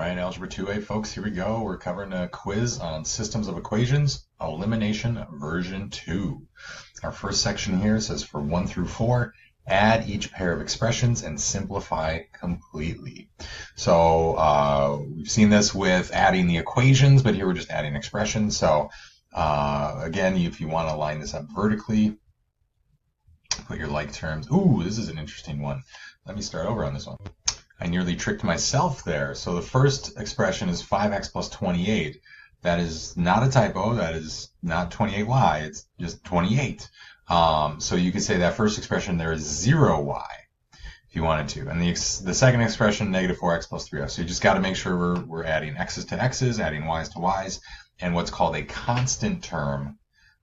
right, Algebra 2A, folks, here we go. We're covering a quiz on systems of equations, Elimination version 2. Our first section here says for 1 through 4, add each pair of expressions and simplify completely. So we've seen this with adding the equations, but here we're just adding expressions. So again, if you want to line this up vertically, put your like terms. Ooh, this is an interesting one. Let me start over on this one. I nearly tricked myself there. So the first expression is 5x plus 28. That is not a typo. That is not 28y. It's just 28. So you could say that first expression there is 0y if you wanted to. And the second expression, negative 4x plus 3x. So you just got to make sure we're adding x's to x's, adding y's to y's, and what's called a constant term.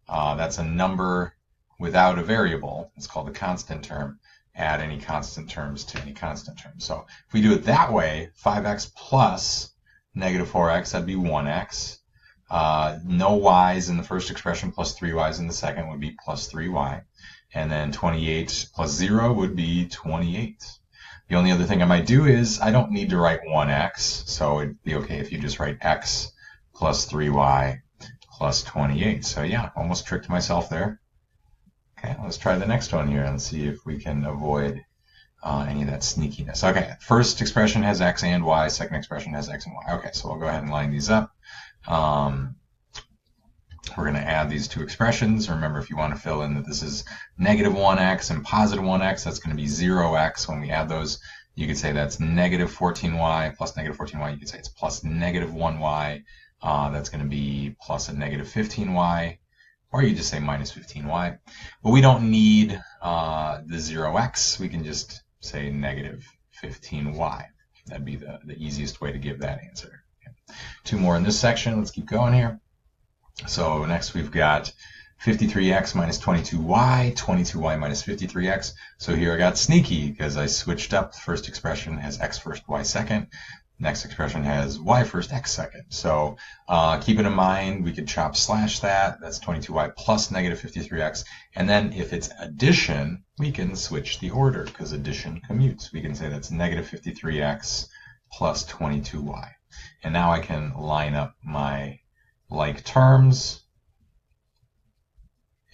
That's a number without a variable. It's called a constant term. Add any constant terms to any constant term. So if we do it that way, 5x plus negative 4x, that'd be 1x. No y's in the first expression plus 3y's in the second would be plus 3y. And then 28 plus 0 would be 28. The only other thing I might do is I don't need to write 1x, so it'd be okay if you just write x plus 3y plus 28. So yeah, almost tricked myself there. Okay, let's try the next one here and see if we can avoid any of that sneakiness. Okay, first expression has x and y, second expression has x and y. Okay, so we'll go ahead and line these up. We're going to add these two expressions. Remember, if you want to fill in that this is negative 1x and positive 1x, that's going to be 0x. When we add those, you could say that's negative 14y plus negative 14y. You could say it's plus negative 1y. That's going to be plus a negative 15y. Or you just say minus 15y. But we don't need the 0x. We can just say negative 15y. That'd be the easiest way to give that answer. Okay. Two more in this section. Let's keep going here. So next we've got 53x minus 22y, 22y minus 53x. So here I got sneaky because I switched up. The first expression has x first, y second. Next expression has y first, x second. So keep it in mind, we could chop slash that. That's 22y plus negative 53x. And then if it's addition, we can switch the order because addition commutes. We can say that's negative 53x plus 22y. And now I can line up my like terms.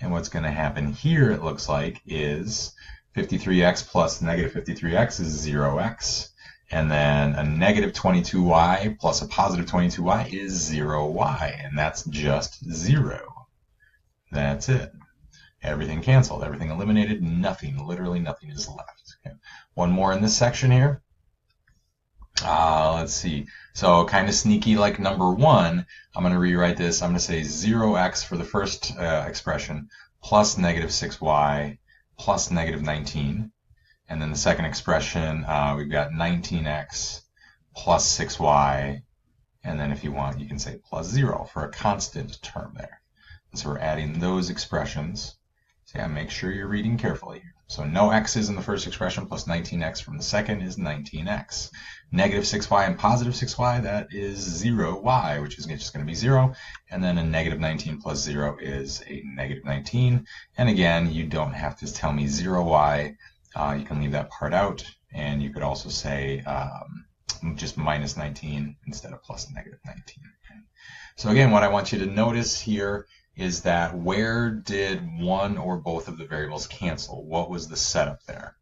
And what's going to happen here, it looks like, is 53x plus negative 53x is 0x. And then a negative 22y plus a positive 22y is 0y. And that's just 0. That's it. Everything canceled. Everything eliminated. Nothing. Literally nothing is left. Okay. One more in this section here. Let's see. So kind of sneaky like number 1. I'm going to rewrite this. I'm going to say 0x for the first expression plus negative 6y plus negative 19. And then the second expression, we've got 19x plus 6y. And then if you want, you can say plus 0 for a constant term there. And so we're adding those expressions. So yeah, make sure you're reading carefully here. So no x's in the first expression plus 19x from the second is 19x. Negative 6y and positive 6y, that is 0y, which is just going to be 0. And then a negative 19 plus 0 is a negative 19. And again, you don't have to tell me 0y. You can leave that part out, and you could also say just minus 19 instead of plus negative 19. Okay. So again, what I want you to notice here is that where did one or both of the variables cancel? What was the setup there?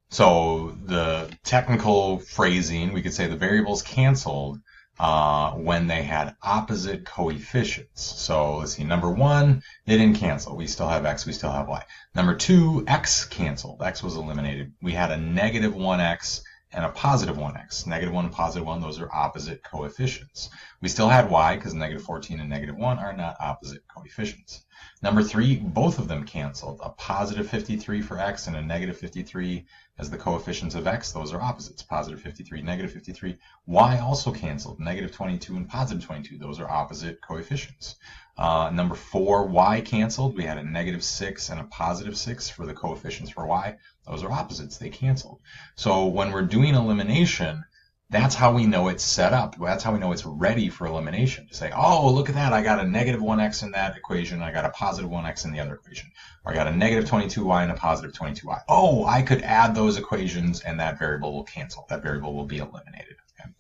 So the technical phrasing, we could say the variables canceled when they had opposite coefficients. So let's see, number 1, they didn't cancel. We still have x, we still have y. Number 2, x canceled. X was eliminated. We had a negative 1x and a positive 1x. Negative 1 and positive 1, those are opposite coefficients. We still had y because negative 14 and negative 1 are not opposite coefficients. Number 3, both of them canceled. A positive 53 for x and a negative 53 as the coefficients of x, those are opposites. Positive 53, negative 53. Y also canceled. Negative 22 and positive 22, those are opposite coefficients. Number 4, y canceled. We had a negative 6 and a positive 6 for the coefficients for y. Those are opposites. They canceled. So when we're doing elimination, that's how we know it's set up. That's how we know it's ready for elimination. To say, oh, look at that. I got a negative 1x in that equation. I got a positive 1x in the other equation. Or I got a negative 22y and a positive 22y. Oh, I could add those equations and that variable will cancel. That variable will be eliminated. Okay.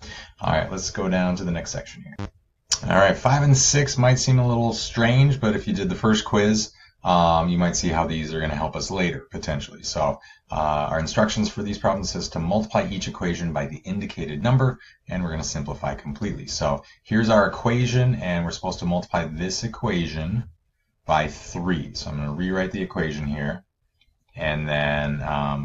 All right, let's go down to the next section here. All right, 5 and 6 might seem a little strange, but if you did the first quiz, you might see how these are going to help us later, potentially. So our instructions for these problems is to multiply each equation by the indicated number, and we're going to simplify completely. So here's our equation, and we're supposed to multiply this equation by 3. So I'm going to rewrite the equation here. And then,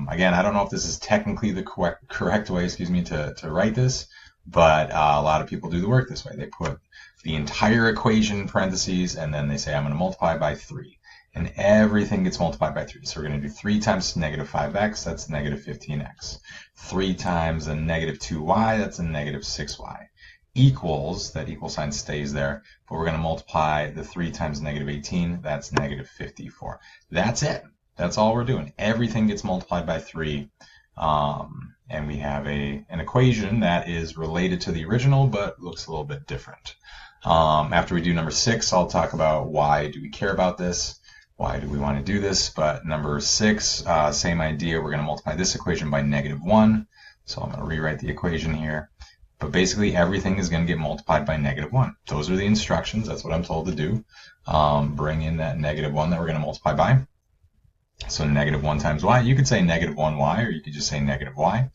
again, I don't know if this is technically the correct way, to write this, but a lot of people do the work this way. They put the entire equation in parentheses, and then they say, I'm going to multiply by 3. And everything gets multiplied by 3. So we're going to do 3 times negative 5x, that's negative 15x. 3 times a negative 2y, that's a negative 6y. Equals, that equal sign stays there, but we're going to multiply the 3 times negative 18, that's negative 54. That's it. That's all we're doing. Everything gets multiplied by 3. And we have an equation that is related to the original, but looks a little bit different. After we do number 6, I'll talk about why do we care about this? Why do we want to do this? But number 6, same idea. We're going to multiply this equation by negative 1. So I'm going to rewrite the equation here. But basically, everything is going to get multiplied by negative 1. Those are the instructions. That's what I'm told to do. Bring in that negative 1 that we're going to multiply by. So negative 1 times y. You could say negative 1y, or you could just say negative y.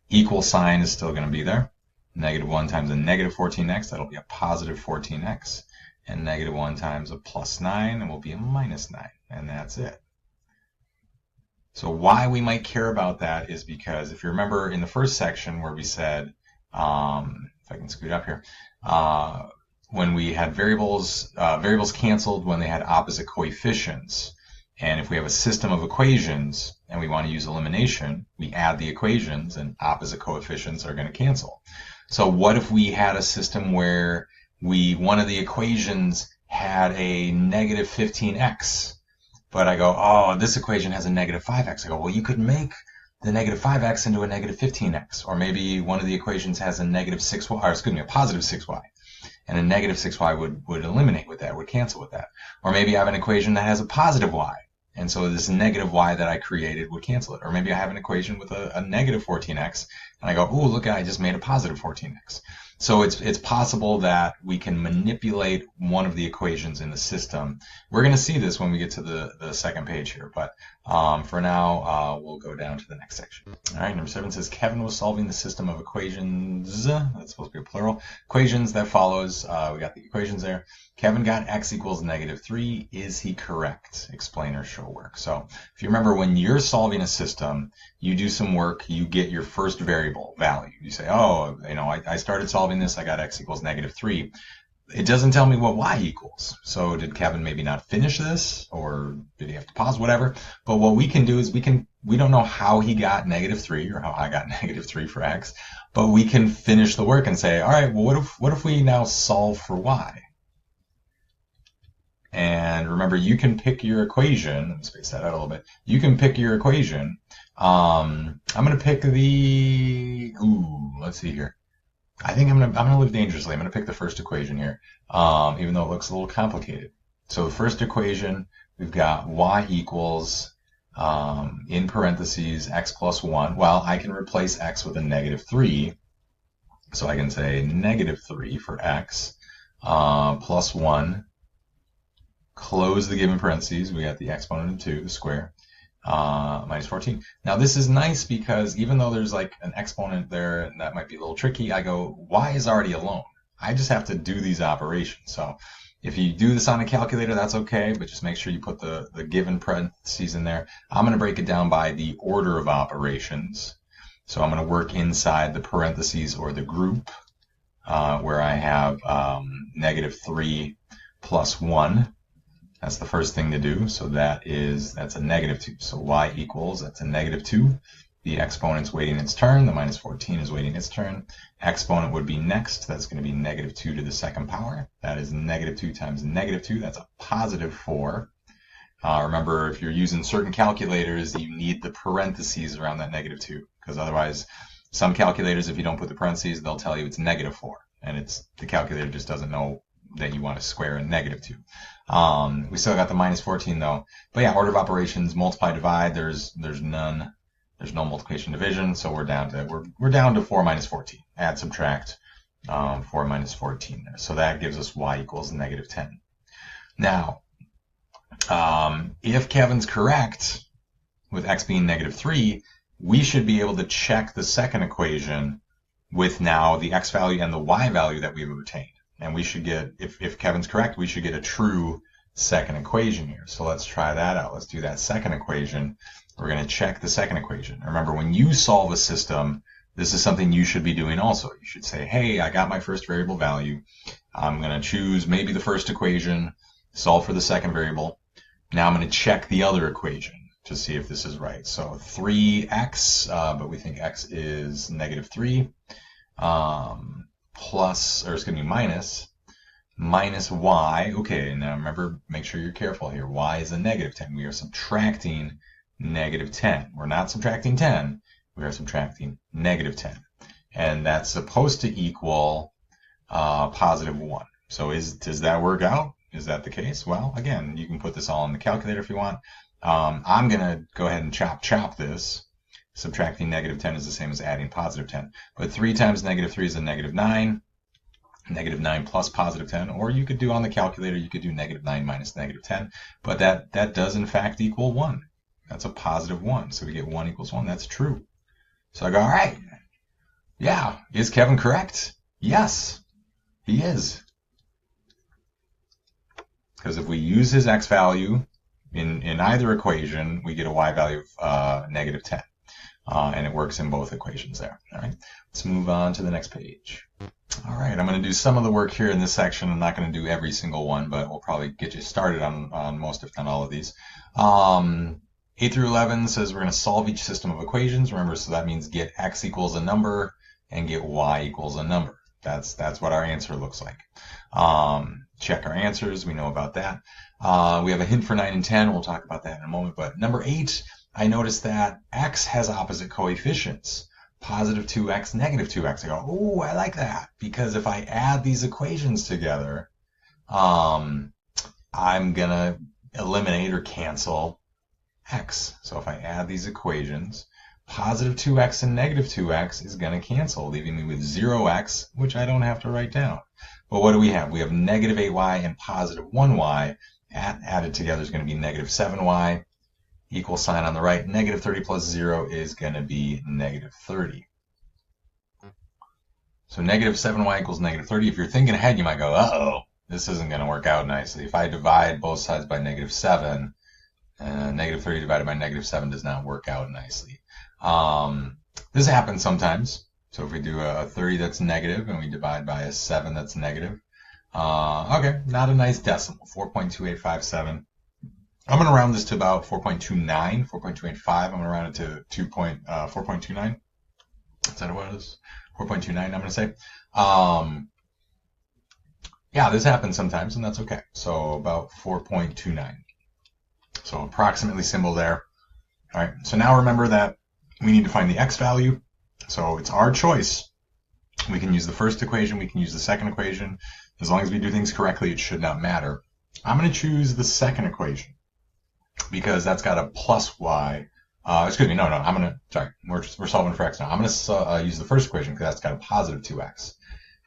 Equal sign is still going to be there. Negative 1 times a negative 14x, that'll be a positive 14x. And negative 1 times a plus 9, and will be a minus 9. And that's it. So why we might care about that is because if you remember in the first section where we said, if I can scoot up here, when we had variables canceled when they had opposite coefficients. And if we have a system of equations and we want to use elimination, we add the equations and opposite coefficients are going to cancel. So what if we had a system where one of the equations had a negative 15x, but I go, oh, this equation has a negative 5x. I go, well, you could make the negative 5x into a negative 15x. Or maybe one of the equations has a negative 6y, or excuse me, a positive 6y. And a negative 6y would eliminate with that, would cancel with that. Or maybe I have an equation that has a positive y. And so this negative y that I created would cancel it. Or maybe I have an equation with a negative 14x, and I go, oh, look, I just made a positive 14x. So it's possible that we can manipulate one of the equations in the system. We're going to see this when we get to the second page here, but for now, we'll go down to the next section. All right, number 7 says, Kevin was solving the system of equations, that's supposed to be a plural, equations that follows, we got the equations there. Kevin got x equals negative 3. Is he correct? Explain or show work. So if you remember, when you're solving a system, you do some work, you get your first variable value. You say, oh, I started solving this, I got x equals negative 3. It doesn't tell me what y equals. So did Kevin maybe not finish this, or did he have to pause, whatever? But what we can do is we don't know how he got negative 3 or how I got negative 3 for x, but we can finish the work and say, all right, well, what if we now solve for y? And remember, you can pick your equation. Let me space that out a little bit. You can pick your equation. I'm going to pick let's see here. I think I'm gonna live dangerously. I'm going to pick the first equation here, even though it looks a little complicated. So the first equation, we've got y equals, in parentheses, x plus 1. Well, I can replace x with a negative 3. So I can say negative 3 for x, plus 1. Close the given parentheses. We got the exponent of 2, the square, minus 14. Now this is nice because even though there's like an exponent there, and that might be a little tricky, I go, y is already alone. I just have to do these operations. So if you do this on a calculator, that's okay, but just make sure you put the given parentheses in there. I'm going to break it down by the order of operations. So I'm going to work inside the parentheses or the group where I have negative 3 plus 1. That's the first thing to do. So that's a negative 2. So y equals, that's a negative 2. The exponent's waiting its turn. The minus 14 is waiting its turn. Exponent would be next. That's going to be negative 2 to the second power. That is negative 2 times negative 2. That's a positive 4. Remember, if you're using certain calculators, you need the parentheses around that negative 2. Because otherwise, some calculators, if you don't put the parentheses, they'll tell you it's negative 4. And the calculator just doesn't know that you want to square a negative 2. We still got the minus 14 though. But yeah, order of operations, multiply, divide, there's no multiplication division, so we're down to 4 minus 14. Add, subtract, 4 minus 14 there. So that gives us y equals negative 10. Now, if Kevin's correct, with x being negative 3, we should be able to check the second equation with now the x value and the y value that we've obtained. And we should get, if Kevin's correct, we should get a true second equation here. So let's try that out. Let's do that second equation. We're going to check the second equation. Remember, when you solve a system, this is something you should be doing also. You should say, hey, I got my first variable value. I'm going to choose maybe the first equation, solve for the second variable. Now I'm going to check the other equation to see if this is right. So 3x, but we think x is negative 3, plus, or it's going to be minus y. Okay, now remember, make sure you're careful here. Y is a negative 10. We are subtracting negative 10. We're not subtracting 10. We are subtracting negative 10. And that's supposed to equal positive 1. So does that work out? Is that the case? Well, again, you can put this all in the calculator if you want. I'm going to go ahead and chop this. Subtracting negative 10 is the same as adding positive 10. But 3 times negative 3 is a negative 9. Negative 9 plus positive 10. Or you could do on the calculator, you could do negative 9 minus negative 10. But that does, in fact, equal 1. That's a positive 1. So we get 1 equals 1. That's true. So I go, all right. Yeah. Is Kevin correct? Yes, he is. Because if we use his x value in either equation, we get a y value of negative 10. And it works in both equations there. All right. Let's move on to the next page. All right. I'm going to do some of the work here in this section. I'm not going to do every single one, but we'll probably get you started on most, if not all of these. 8 through 11 says we're going to solve each system of equations. Remember, so that means get x equals a number and get y equals a number. That's what our answer looks like. Check our answers. We know about that. We have a hint for 9 and 10. We'll talk about that in a moment. But number 8, I noticed that x has opposite coefficients. Positive 2x, negative 2x. I go, oh, I like that. Because if I add these equations together, I'm going to eliminate or cancel x. So if I add these equations, positive 2x and negative 2x is going to cancel, leaving me with 0x, which I don't have to write down. But what do we have? We have negative 8y and positive 1y. Added together is going to be negative 7y. Equal sign on the right. Negative 30 plus 0 is going to be negative 30. So negative 7y equals negative 30. If you're thinking ahead, you might go, uh-oh, this isn't going to work out nicely. If I divide both sides by negative 7, negative 30 divided by negative 7 does not work out nicely. This happens sometimes. So if we do a 30 that's negative and we divide by a 7 that's negative, okay, not a nice decimal, 4.2857. I'm going to round this to about 4.29, 4.285. I'm going to round it to 4.29. Is that what it is? 4.29, I'm going to say. Yeah, this happens sometimes, and that's okay. So about 4.29. So approximately symbol there. All right, so now remember that we need to find the x value. So it's our choice. We can use the first equation. We can use the second equation. As long as we do things correctly, it should not matter. I'm going to choose the second equation because that's got a plus y. Excuse me, no, I'm going to, sorry, we're solving for x now. I'm going to use the first equation because that's got a positive 2x.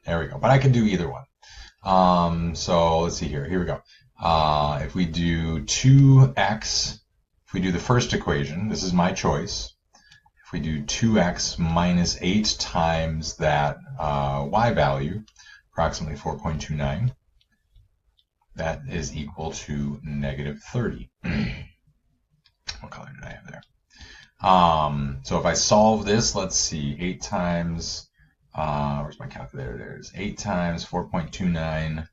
There we go. But I can do either one. So let's see here. Here we go. If we do 2x, if we do the first equation, this is my choice. If we do 2x minus 8 times that y value, approximately 4.29, that is equal to negative 30. What color did I have there? So if I solve this, let's see, 8 times, where's my calculator? There it is. 8 times 4.29.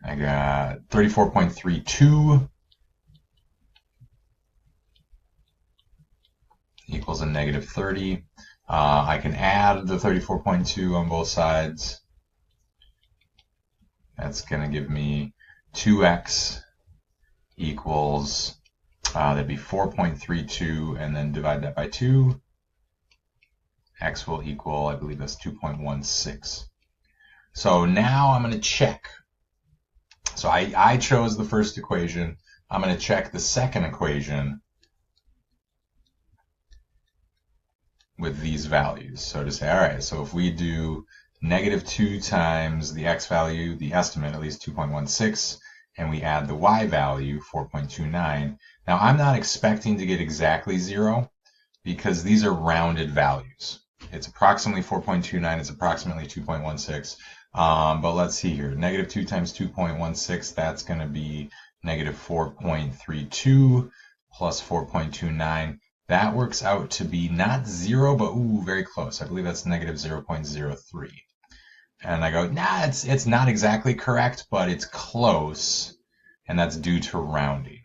I got 34.32 equals a negative 30. I can add the 34.2 on both sides. That's going to give me 2x equals, that'd be 4.32, and then divide that by 2. X will equal, I believe that's 2.16. So now I'm going to check. So I chose the first equation. I'm going to check the second equation with these values. So to say, all right, so if we do negative 2 times the x value, the estimate, at least 2.16, and we add the y value, 4.29. Now, I'm not expecting to get exactly 0 because these are rounded values. It's approximately 4.29, it's approximately 2.16. But let's see here. Negative 2 times 2.16, that's going to be negative 4.32 plus 4.29. That works out to be not 0, but ooh, very close. I believe that's negative 0.03. And I go, nah, it's not exactly correct, but it's close, and that's due to rounding.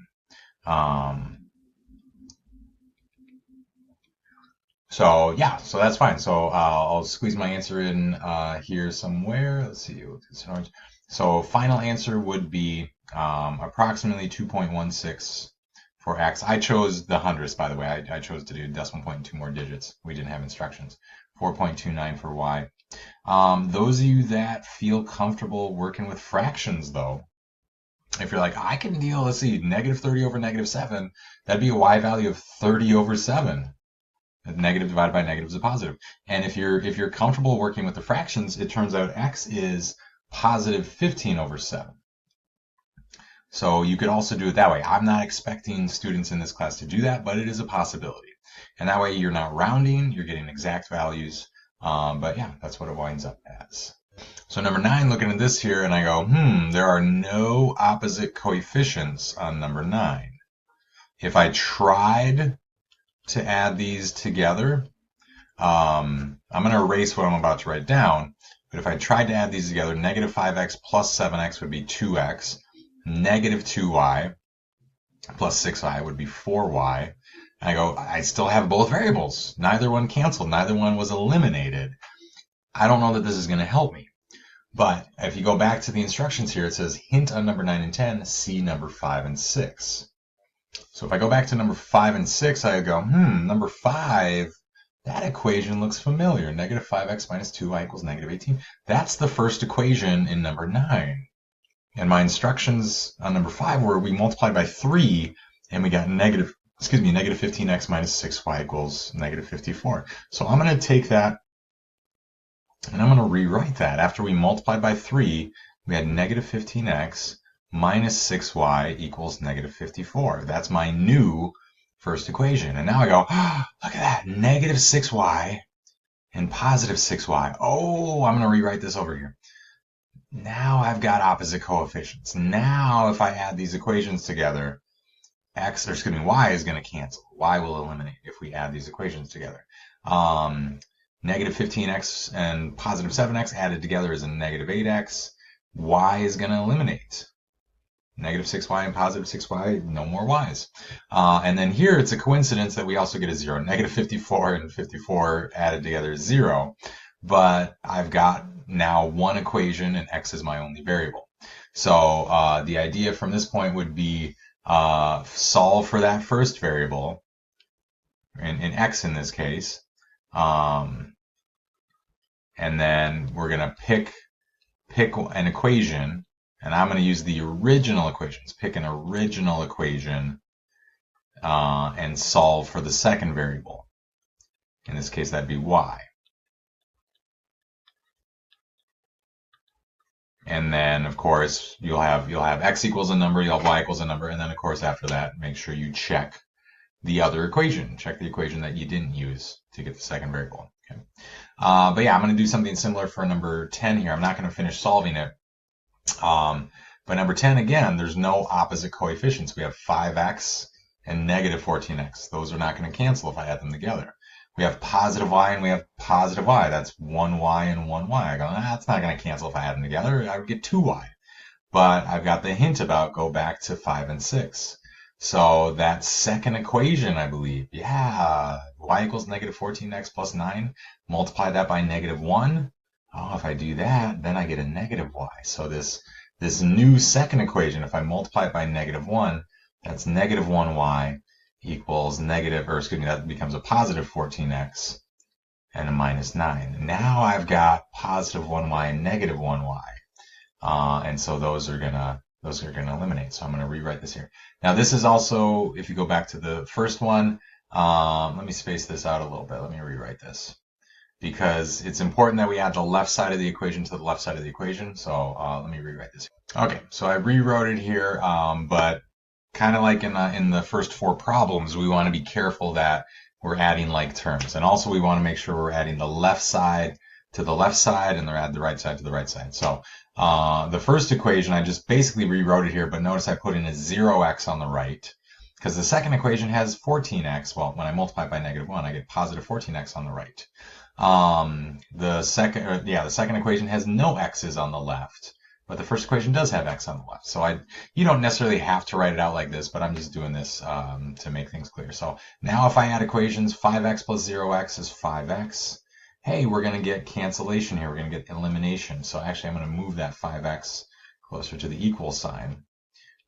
So yeah, so that's fine. So I'll squeeze my answer in here somewhere. Let's see. So final answer would be approximately 2.16 for x. I chose the hundredths, by the way. I chose to do decimal point and 2 more digits. We didn't have instructions. 4.29 for y. Those of you that feel comfortable working with fractions, though, if you're like, I can deal, let's see, negative 30 over negative 7, that'd be a y value of 30 over 7. Negative divided by negative is a positive. And if you're comfortable working with the fractions, it turns out x is positive 15 over 7. So you could also do it that way. I'm not expecting students in this class to do that, but it is a possibility. And that way you're not rounding, you're getting exact values. But yeah, that's what it winds up as. So number 9, looking at this here, and I go, there are no opposite coefficients on number 9. If I tried to add these together, I'm going to erase what I'm about to write down, but if I tried to add these together, negative 5x plus 7x would be 2x, negative 2y plus 6y would be 4y. And I go, I still have both variables. Neither one canceled. Neither one was eliminated. I don't know that this is going to help me. But if you go back to the instructions here, it says hint on number 9 and 10, see number 5 and 6. So if I go back to number 5 and 6, I go, number 5, that equation looks familiar. Negative 5x minus 2y equals negative 18. That's the first equation in number 9. And my instructions on number 5 were we multiplied by 3 and we got negative 15x minus 6y equals negative 54. So I'm going to take that and I'm going to rewrite that. After we multiplied by 3, we had negative 15x minus 6y equals negative 54. That's my new first equation. And now I go, look at that, negative 6y and positive 6y. Oh, I'm going to rewrite this over here. Now I've got opposite coefficients. Now if I add these equations together, y is going to cancel. Y will eliminate if we add these equations together. Negative 15x and positive 7x added together is a negative 8x. Y is going to eliminate. Negative 6y and positive 6y, no more y's. And then here it's a coincidence that we also get a 0. Negative 54 and 54 added together is 0. But I've got now one equation and x is my only variable. So the idea from this point would be solve for that first variable, in x in this case. And then we're going to pick an equation. And I'm going to use the original equations. Pick an original equation and solve for the second variable. In this case, that'd be y. And then, of course, you'll have x equals a number, you'll have y equals a number, and then, of course, after that, make sure you check the other equation. Check the equation that you didn't use to get the second variable. Okay. But yeah, I'm going to do something similar for number 10 here. I'm not going to finish solving it. But number 10, again, there's no opposite coefficients. We have 5x and negative 14x. Those are not going to cancel if I add them together. We have positive y and we have positive y. That's 1y and 1y. I go, that's not going to cancel if I add them together. I would get 2y. But I've got the hint about go back to 5 and 6. So that second equation, I believe, yeah, y equals negative 14x plus 9. Multiply that by negative 1. Oh, if I do that, then I get a negative y. So this new second equation, if I multiply it by negative 1, that's negative 1y equals that becomes a positive 14x and a minus 9. Now I've got positive 1y and negative 1y. And so those are gonna eliminate. So I'm gonna rewrite this here. Now this is also, if you go back to the first one, let me space this out a little bit. Let me rewrite this. because it's important that we add the left side of the equation to the left side of the equation. So let me rewrite this. Okay, so I rewrote it here, but kind of like in the first four problems, we want to be careful that we're adding like terms. And also we want to make sure we're adding the left side to the left side and add the right side to the right side. So the first equation, I just basically rewrote it here, but notice I put in a 0x on the right because the second equation has 14x. Well, when I multiply by -1, I get positive 14x on the right. The second equation has no x's on the left, but the first equation does have x on the left. So you don't necessarily have to write it out like this, but I'm just doing this to make things clear. So now if I add equations, 5x plus 0x is 5x. Hey, we're going to get cancellation here. We're going to get elimination. So actually, I'm going to move that 5x closer to the equal sign.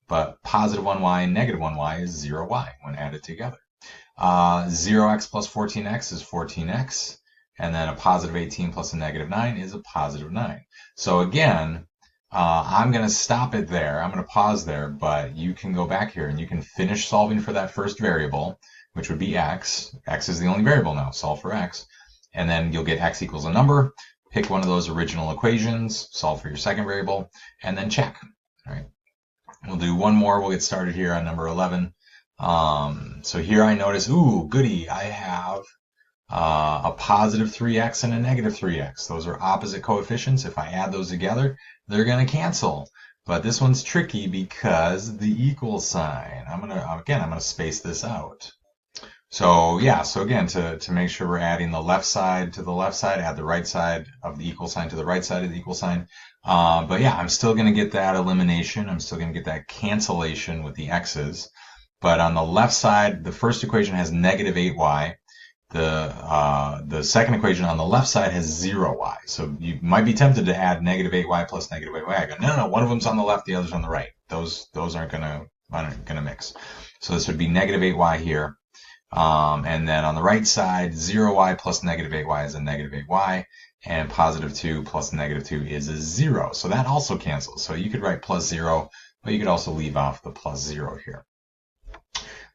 But positive 1y and negative 1y is 0y when added together. 0x plus 14x is 14x. And then a positive 18 plus a negative 9 is a positive 9. So again, I'm going to stop it there. I'm going to pause there, but you can go back here and you can finish solving for that first variable, which would be x. X is the only variable now. Solve for x. And then you'll get x equals a number. Pick one of those original equations, solve for your second variable, and then check. All right. We'll do one more. We'll get started here on number 11. So here I notice, ooh, goody, I have a positive 3x and a negative 3x. Those are opposite coefficients. If I add those together, they're going to cancel. But this one's tricky because the equal sign. I'm going to space this out. So yeah, so again, to make sure we're adding the left side to the left side, add the right side of the equal sign to the right side of the equal sign. But yeah, I'm still going to get that elimination. I'm still going to get that cancellation with the x's. But on the left side, the first equation has negative 8y. The second equation on the left side has 0y. So you might be tempted to add negative 8y plus negative 8y. I go, no, one of them's on the left, the other's on the right. Those aren't gonna mix. So this would be negative 8y here. And then on the right side, 0y plus negative 8y is a negative 8y, and positive 2 plus negative 2 is a 0. So that also cancels. So you could write plus 0, but you could also leave off the plus 0 here.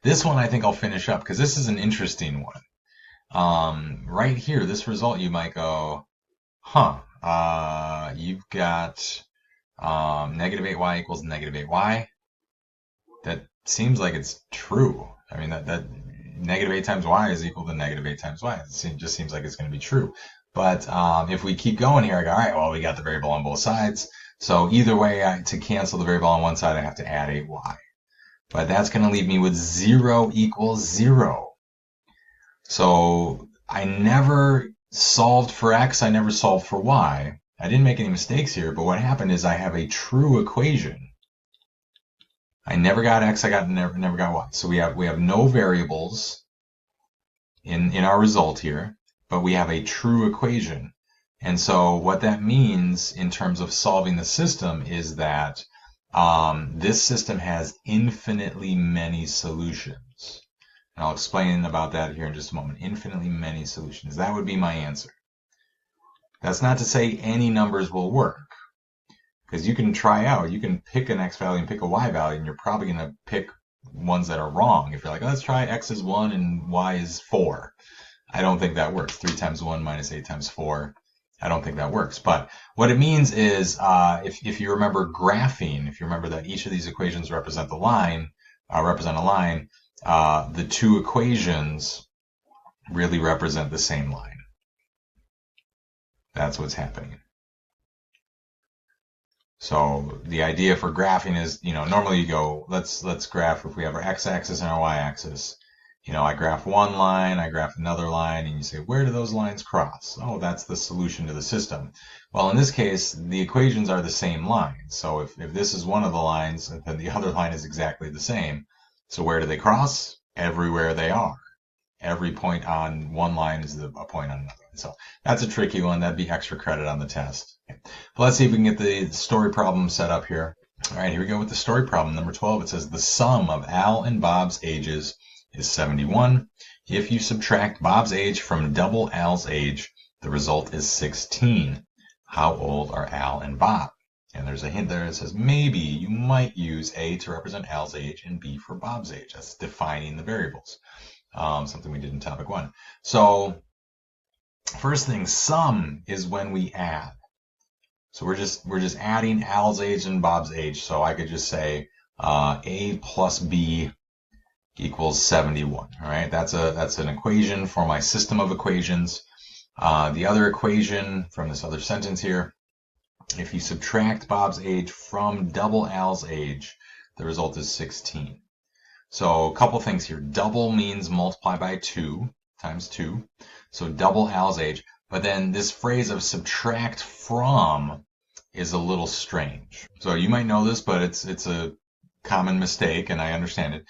This one I think I'll finish up because this is an interesting one. Right here, this result, you might go, you've got negative 8y equals negative 8y. That seems like it's true. I mean, that negative 8 times y is equal to negative 8 times y. It just seems like it's going to be true. But if we keep going here, I go, all right, well, we got the variable on both sides. So either way, to cancel the variable on one side, I have to add 8y. But that's going to leave me with 0 equals 0. So I never solved for x. I never solved for y. I didn't make any mistakes here, but what happened is I have a true equation. I never got x, I never got y. So we have no variables in our result here, but we have a true equation. And so what that means in terms of solving the system is that this system has infinitely many solutions. And I'll explain about that here in just a moment. Infinitely many solutions. That would be my answer. That's not to say any numbers will work. Because you can try out, you can pick an x value and pick a y value, and you're probably going to pick ones that are wrong. If you're like, let's try x is 1 and y is 4. I don't think that works. 3 times 1 minus 8 times 4. I don't think that works. But what it means is, if you remember graphing, if you remember that each of these equations represent a line, the two equations really represent the same line. That's what's happening. So the idea for graphing is, normally you go, let's graph if we have our x-axis and our y-axis. I graph one line, I graph another line, and you say, where do those lines cross? Oh, that's the solution to the system. Well, in this case, the equations are the same line. So if this is one of the lines, then the other line is exactly the same. So where do they cross? Everywhere they are. Every point on one line is a point on another. So that's a tricky one. That'd be extra credit on the test. Okay. But let's see if we can get the story problem set up here. All right, here we go with the story problem. Number 12, it says the sum of Al and Bob's ages is 71. If you subtract Bob's age from double Al's age, the result is 16. How old are Al and Bob? And there's a hint there that says maybe you might use A to represent Al's age and B for Bob's age. That's defining the variables. Something we did in topic 1. So First thing, sum is when we add. So we're just adding Al's age and Bob's age. So I could just say A plus B equals 71. All right, that's an equation for my system of equations. The other equation from this other sentence here, if you subtract Bob's age from double Al's age, the result is 16. So a couple things here. Double means multiply by 2 times 2. So double Al's age. But then this phrase of subtract from is a little strange. So you might know this, but it's a common mistake, and I understand it.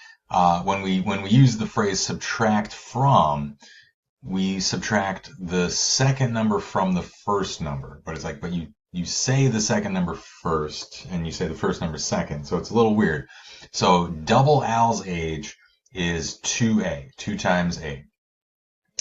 When we use the phrase subtract from, we subtract the second number from the first number. But it's like, but you say the second number first, and you say the first number second. So it's a little weird. So double Al's age is 2A, 2 times A.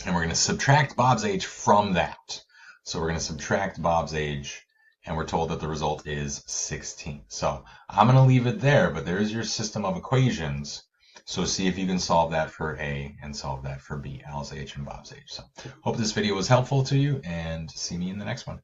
And we're going to subtract Bob's age from that. So we're going to subtract Bob's age, and we're told that the result is 16. So I'm going to leave it there, but there's your system of equations. So see if you can solve that for A and solve that for B, Al's age and Bob's age. So hope this video was helpful to you, and see me in the next one.